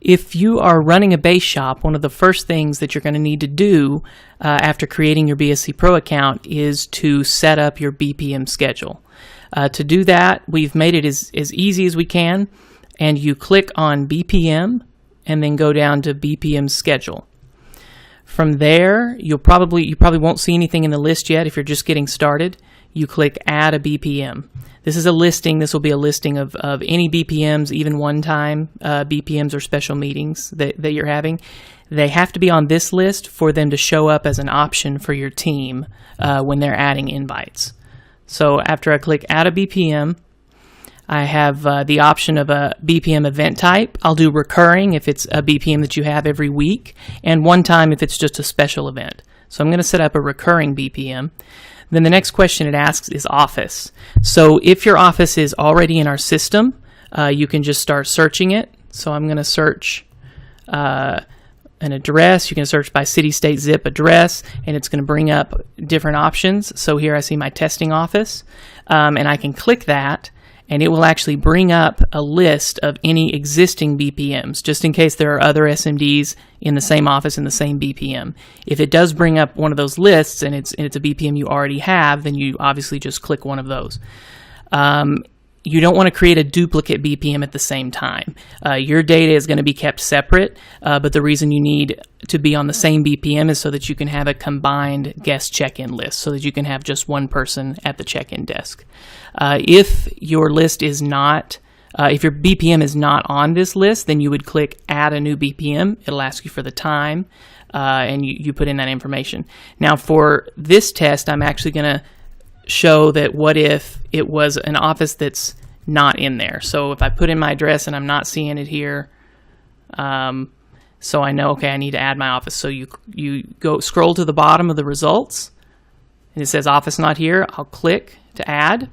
If you are running a base shop, one of the first things that you're going to need to do after creating your BSCpro account is to set up your BPM schedule. To do that, we've made it as easy as we can, and you click on BPM and then go down to BPM schedule. From there, you probably won't see anything in the list yet if you're just getting started. You click Add a BPM. This is a listing. This will be a listing of any BPMs, even one-time BPMs or special meetings that you're having. They have to be on this list for them to show up as an option for your team when they're adding invites. So after I click Add a BPM, I have the option of a BPM event type. I'll do recurring if it's a BPM that you have every week, and one time if it's just a special event. So I'm going to set up a recurring BPM. Then the next question it asks is office. So if your office is already in our system, you can just start searching it. So I'm going to search an address. You can search by city, state, zip, address, and it's going to bring up different options. So here I see my testing office, and I can click that, and it will actually bring up a list of any existing BPMs, just in case there are other SMDs in the same office in the same BPM. If it does bring up one of those lists and it's a BPM you already have, then you obviously just click one of those. You don't want to create a duplicate BPM at the same time. Your data is going to be kept separate, but the reason you need to be on the same BPM is so that you can have a combined guest check-in list, so that you can have just one person at the check-in desk. If your list is not, if your BPM is not on this list, then you would click Add a new BPM. It'll ask you for the time, and you put in that information. Now for this test, I'm actually going to show that what if it was an office that's not in there. So if I put in my address and I'm not seeing it here, so I know, okay, I need to add my office. So you go scroll to the bottom of the results, and it says office not here. I'll click to add,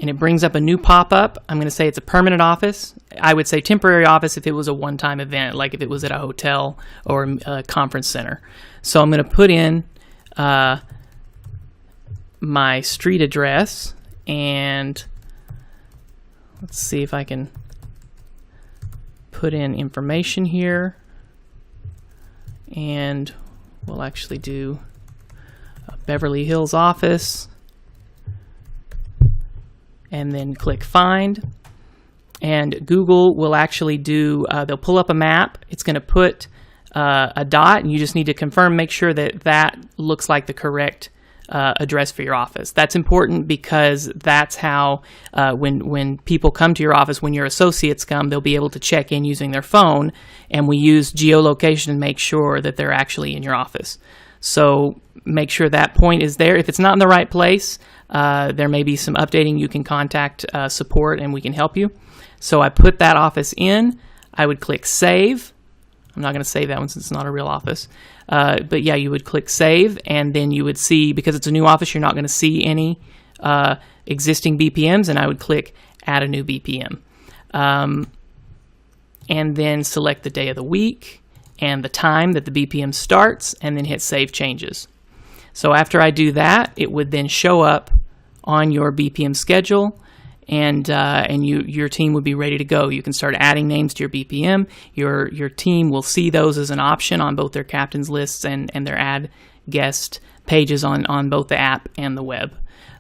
and it brings up a new pop-up. I'm going to say it's a permanent office. I would say temporary office if it was a one-time event, like if it was at a hotel or a conference center. So I'm going to put in my street address, and let's see if I can put in information here, and we'll actually do a Beverly Hills office, and then click find, and Google will actually do, they'll pull up a map. It's going to put a dot, and you just need to confirm, make sure that that looks like the correct address for your office. That's important because that's how when people come to your office, when your associates come, they'll be able to check in using their phone, and we use geolocation to make sure that they're actually in your office. So make sure that point is there. If it's not in the right place, there may be some updating. You can contact support and we can help you. So I put that office in. I would click save. I'm not going to save that one since it's not a real office. But yeah, you would click save, and then you would see, because it's a new office, you're not going to see any existing BPMs, and I would click add a new BPM. And then select the day of the week and the time that the BPM starts, and then hit save changes. So after I do that, it would then show up on your BPM schedule, and your team would be ready to go. You can start adding names to your BPM. Your team will see those as an option on both their captains lists and their add guest pages on both the app and the web.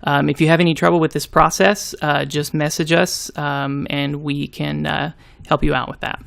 If you have any trouble with this process, just message us, and we can help you out with that.